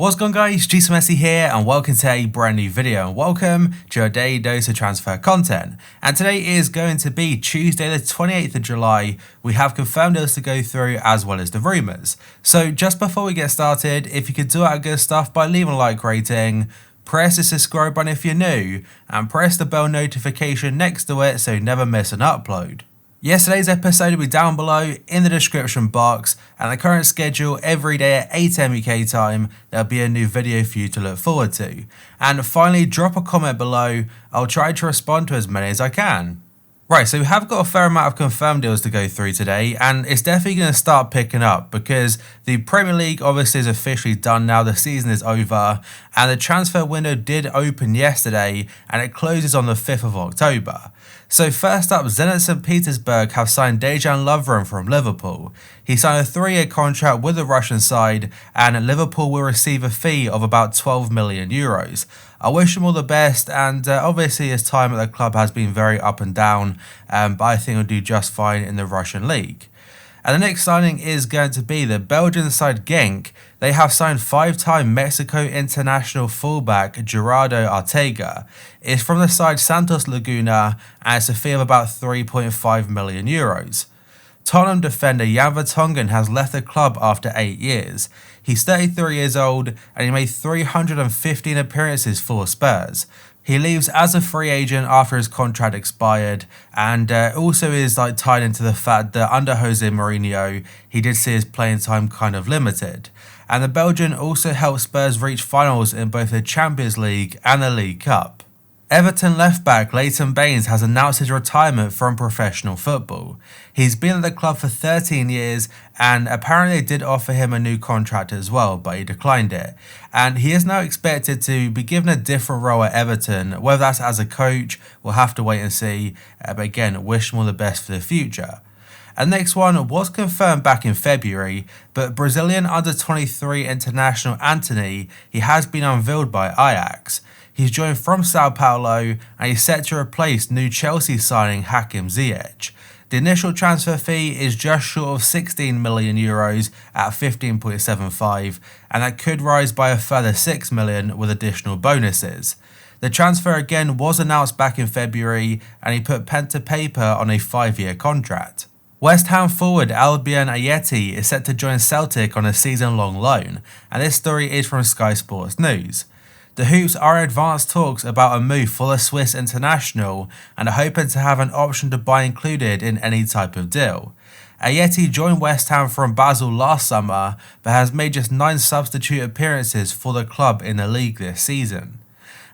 What's going on, guys? Jason Messi here and welcome to a brand new video and welcome to your daily dose of transfer content. And today is going to be Tuesday the 28th of July. We have confirmed deals to go through as well as the rumours. So just before we get started, if you could do our good stuff by leaving a like rating, press the subscribe button if you're new and press the bell notification next to it so you never miss an upload. Yesterday's episode will be down below in the description box, and the current schedule every day at 8 AM UK time, there'll be a new video for you to look forward to. And finally, drop a comment below, I'll try to respond to as many as I can. Right, so we have got a fair amount of confirmed deals to go through today, and it's definitely going to start picking up because the Premier League obviously is officially done now, the season is over, and the transfer window did open yesterday and it closes on the 5th of October. So first up, Zenit St. Petersburg have signed Dejan Lovren from Liverpool. He signed a 3-year contract with the Russian side and Liverpool will receive a fee of about 12 million euros. I wish him all the best, and obviously his time at the club has been very up and down, but I think he'll do just fine in the Russian league. And the next signing is going to be the Belgian side Genk. They have signed 5-time Mexico international fullback Gerardo Arteaga. It's from the side Santos Laguna and it's a fee of about 3.5 million euros. Tottenham defender Jan Vertonghen has left the club after 8 years. He's 33 years old and he made 315 appearances for Spurs. He leaves as a free agent after his contract expired, and also is tied into the fact that under Jose Mourinho he did see his playing time kind of limited. And the Belgian also helped Spurs reach finals in both the Champions League and the League Cup. Everton left-back Leighton Baines has announced his retirement from professional football. He's been at the club for 13 years and apparently they did offer him a new contract as well, but he declined it. And he is now expected to be given a different role at Everton, whether that's as a coach, we'll have to wait and see, but again, wish him all the best for the future. And next one was confirmed back in February, but Brazilian under-23 international Antony, he has been unveiled by Ajax. He's joined from Sao Paulo and he's set to replace new Chelsea signing Hakim Ziyech. The initial transfer fee is just short of 16 million euros at 15.75, and that could rise by a further 6 million with additional bonuses. The transfer again was announced back in February and he put pen to paper on a 5-year contract. West Ham forward Albion Ayeti is set to join Celtic on a season-long loan, and this story is from Sky Sports News. The Hoops are in advanced talks about a move for the Swiss international and are hoping to have an option to buy included in any type of deal. Ayeti joined West Ham from Basel last summer but has made just 9 substitute appearances for the club in the league this season.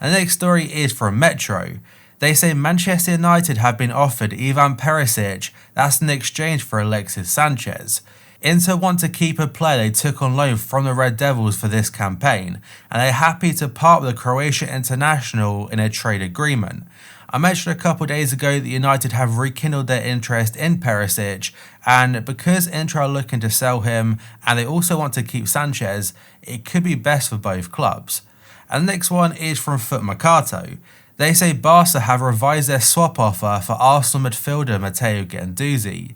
And the next story is from Metro. They say Manchester United have been offered Ivan Perisic, that's in exchange for Alexis Sanchez. Inter want to keep a player they took on loan from the Red Devils for this campaign, and they're happy to part with the Croatia international in a trade agreement. I mentioned a couple days ago that United have rekindled their interest in Perisic, and because Inter are looking to sell him and they also want to keep Sanchez, it could be best for both clubs. And the next one is from Foot Mercato. They say Barca have revised their swap offer for Arsenal midfielder Matteo Guendouzi.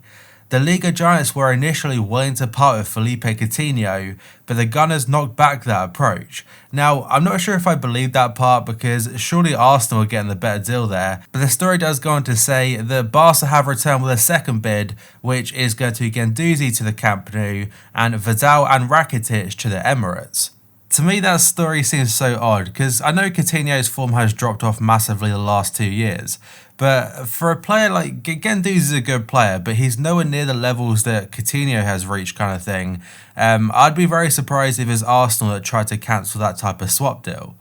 The Liga Giants were initially willing to part with Felipe Coutinho, but the Gunners knocked back that approach. Now, I'm not sure if I believe that part because surely Arsenal are getting the better deal there, but the story does go on to say that Barca have returned with a second bid, which is going to be Guendouzi to the Camp Nou and Vidal and Rakitic to the Emirates. To me, that story seems so odd because I know Coutinho's form has dropped off massively the last 2 years, but for a player like Guendouzi is a good player, but he's nowhere near the levels that Coutinho has reached kind of thing. I'd be very surprised if it's Arsenal that tried to cancel that type of swap deal.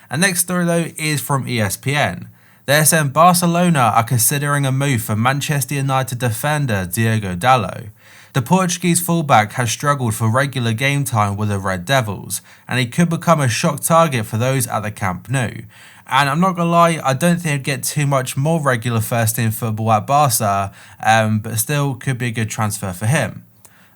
And next story though is from ESPN. They're saying Barcelona are considering a move for Manchester United defender Diogo Dalot. The Portuguese fullback has struggled for regular game time with the Red Devils, and he could become a shock target for those at the Camp Nou. And I'm not gonna lie, I don't think he'd get too much more regular first team football at Barca, but still could be a good transfer for him.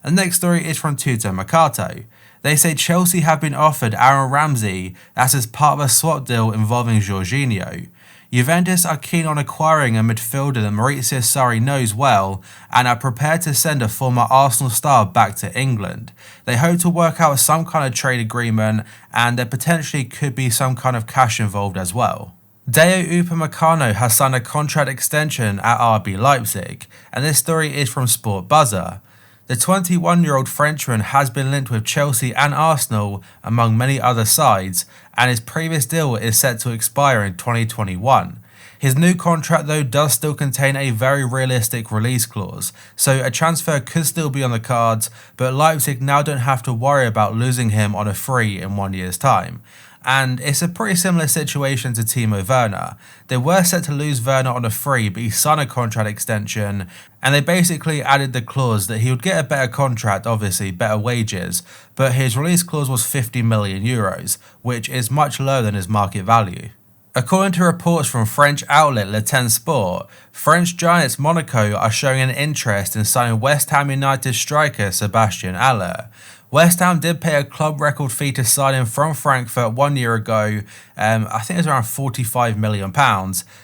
The next story is from Tutto Mercato. They say Chelsea have been offered Aaron Ramsey, that's as part of a swap deal involving Jorginho. Juventus are keen on acquiring a midfielder that Maurizio Sarri knows well and are prepared to send a former Arsenal star back to England. They hope to work out some kind of trade agreement, and there potentially could be some kind of cash involved as well. Dayot Upamecano has signed a contract extension at RB Leipzig, and this story is from Sport Buzzer. The 21-year-old Frenchman has been linked with Chelsea and Arsenal, among many other sides, and his previous deal is set to expire in 2021. His new contract though does still contain a very realistic release clause, so a transfer could still be on the cards, but Leipzig now don't have to worry about losing him on a free in 1 year's time. And it's a pretty similar situation to Timo Werner. They were set to lose Werner on a free, but he signed a contract extension, and they basically added the clause that he would get a better contract, obviously better wages, but his release clause was 50 million euros, which is much lower than his market value. According to reports from French outlet Le Temps Sport, French giants Monaco are showing an interest in signing West Ham United striker Sébastien Haller. West Ham did pay a club record fee to sign him from Frankfurt 1 year ago, I think it was around £45 million,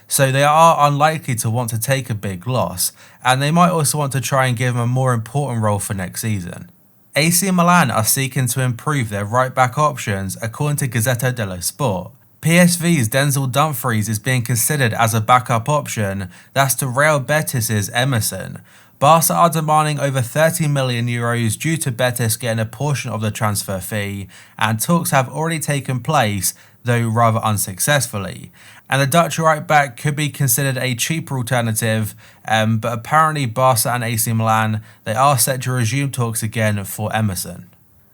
so they are unlikely to want to take a big loss, and they might also want to try and give him a more important role for next season. AC Milan are seeking to improve their right-back options according to Gazzetta dello Sport. PSV's Denzel Dumfries is being considered as a backup option, that's to Real Betis' Emerson. Barca are demanding over 30 million euros due to Betis getting a portion of the transfer fee, and talks have already taken place, though rather unsuccessfully. And the Dutch right back could be considered a cheaper alternative, but apparently Barca and AC Milan, they are set to resume talks again for Emerson.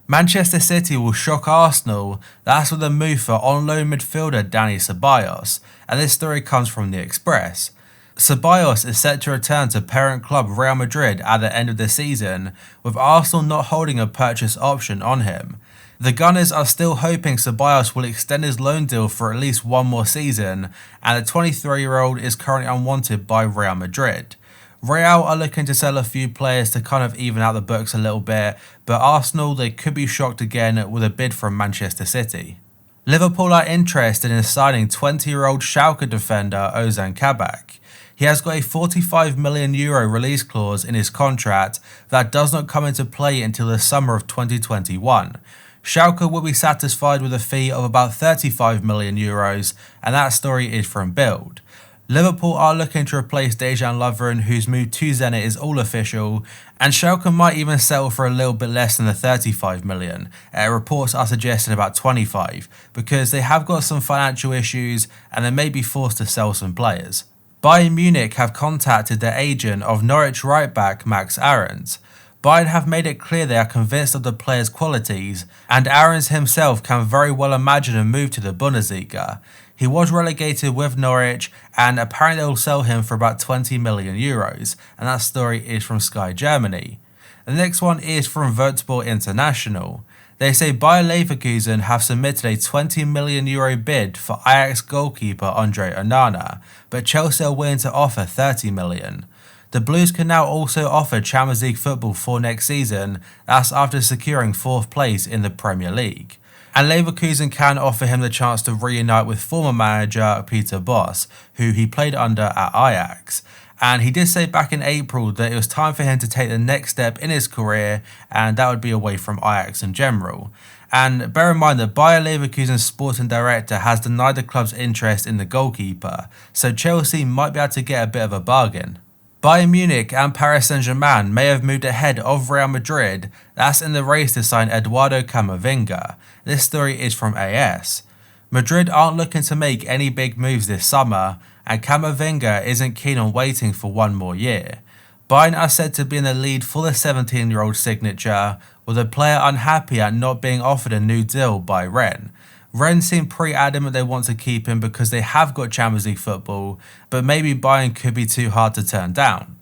Manchester City will shock Arsenal, that's with a move for on-loan midfielder Dani Ceballos, and this story comes from The Express. Ceballos is set to return to parent club Real Madrid at the end of the season, with Arsenal not holding a purchase option on him. The Gunners are still hoping Ceballos will extend his loan deal for at least one more season, and the 23-year-old is currently unwanted by Real Madrid. Real are looking to sell a few players to kind of even out the books a little bit, but Arsenal, they could be shocked again with a bid from Manchester City. Liverpool are interested in signing 20-year-old Schalke defender Ozan Kabak. He has got a €45 million release clause in his contract that does not come into play until the summer of 2021. Schalke will be satisfied with a fee of about €35 million, and that story is from Bild. Liverpool are looking to replace Dejan Lovren, whose move to Zenit is all official, and Schalke might even settle for a little bit less than the 35 million. Reports are suggesting about 25, because they have got some financial issues and they may be forced to sell some players. Bayern Munich have contacted the agent of Norwich right-back Max Aarons. Bayern have made it clear they are convinced of the player's qualities, and Aarons himself can very well imagine a move to the Bundesliga. He was relegated with Norwich, and apparently they will sell him for about 20 million euros, and that story is from Sky Germany. The next one is from Würzburg International. They say Bayer Leverkusen have submitted a €20 million bid for Ajax goalkeeper Andre Onana, but Chelsea are willing to offer 30 million. The Blues can now also offer Champions League football for next season, that's after securing 4th place in the Premier League. And Leverkusen can offer him the chance to reunite with former manager Peter Bosz, who he played under at Ajax. And he did say back in April that it was time for him to take the next step in his career, and that would be away from Ajax in general. And bear in mind that Bayer Leverkusen's sporting director has denied the club's interest in the goalkeeper, so Chelsea might be able to get a bit of a bargain. Bayern Munich and Paris Saint-Germain may have moved ahead of Real Madrid, that's in the race to sign Eduardo Camavinga. This story is from AS. Madrid aren't looking to make any big moves this summer, and Camavinga isn't keen on waiting for one more year. Bayern are said to be in the lead for the 17-year-old signature, with the player unhappy at not being offered a new deal by Rennes. Rennes seem pretty adamant they want to keep him because they have got Champions League football, but maybe Bayern could be too hard to turn down.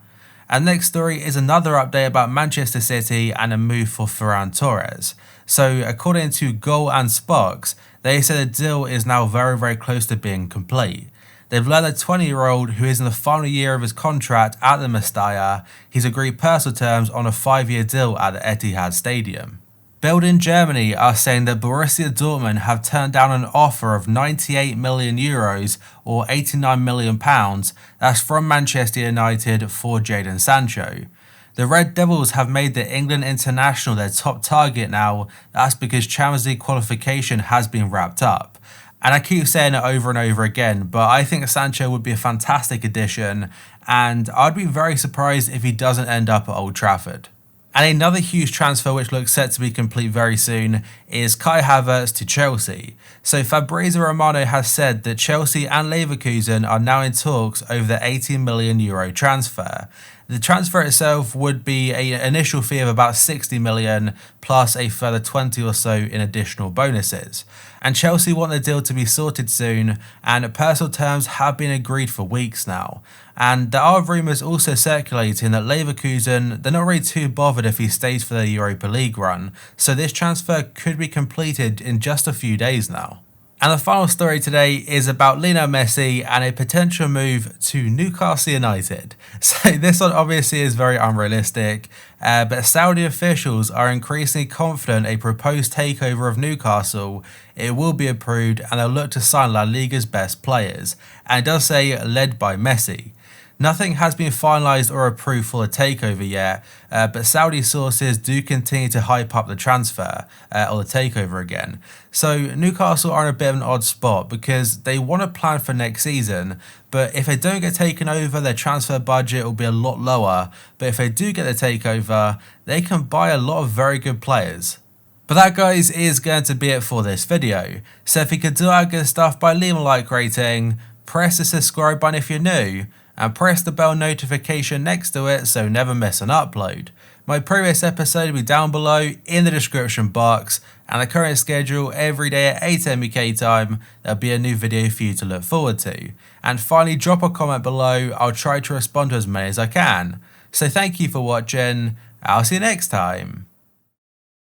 And next story is another update about Manchester City and a move for Ferran Torres. So according to Goal and Sparks, they say the deal is now very close to being complete. They've learned the 20-year-old, who is in the final year of his contract at the Mestalla, he's agreed personal terms on a 5-year deal at the Etihad Stadium. Bild in Germany are saying that Borussia Dortmund have turned down an offer of 98 million euros or 89 million pounds that's from Manchester United for Jadon Sancho. The Red Devils have made the England international their top target now. That's because Champions League qualification has been wrapped up. And I keep saying it over and over again, but I think Sancho would be a fantastic addition, and I'd be very surprised if he doesn't end up at Old Trafford. And another huge transfer which looks set to be complete very soon is Kai Havertz to Chelsea. So Fabrizio Romano has said that Chelsea and Leverkusen are now in talks over the 18 million euro transfer. The transfer itself would be an initial fee of about 60 million plus a further 20 or so in additional bonuses. And Chelsea want the deal to be sorted soon, and personal terms have been agreed for weeks now. And there are rumours also circulating that Leverkusen, they're not really too bothered if he stays for the Europa League run, so this transfer could be completed in just a few days now. And the final story today is about Lionel Messi and a potential move to Newcastle United. So this one obviously is very unrealistic, but Saudi officials are increasingly confident a proposed takeover of Newcastle, it will be approved and they'll look to sign La Liga's best players. And it does say led by Messi. Nothing has been finalised or approved for the takeover yet, but Saudi sources do continue to hype up the transfer or the takeover again. So Newcastle are in a bit of an odd spot because they want to plan for next season, but if they don't get taken over, their transfer budget will be a lot lower. But if they do get the takeover, they can buy a lot of very good players. But that, guys, is going to be it for this video. So if you could do our good stuff by leaving a like rating, press the subscribe button if you're new, and press the bell notification next to it so you never miss an upload. My previous episode will be down below in the description box, and the current schedule every day at 8 AM UK time, there'll be a new video for you to look forward to. And finally, drop a comment below, I'll try to respond to as many as I can. So thank you for watching, I'll see you next time.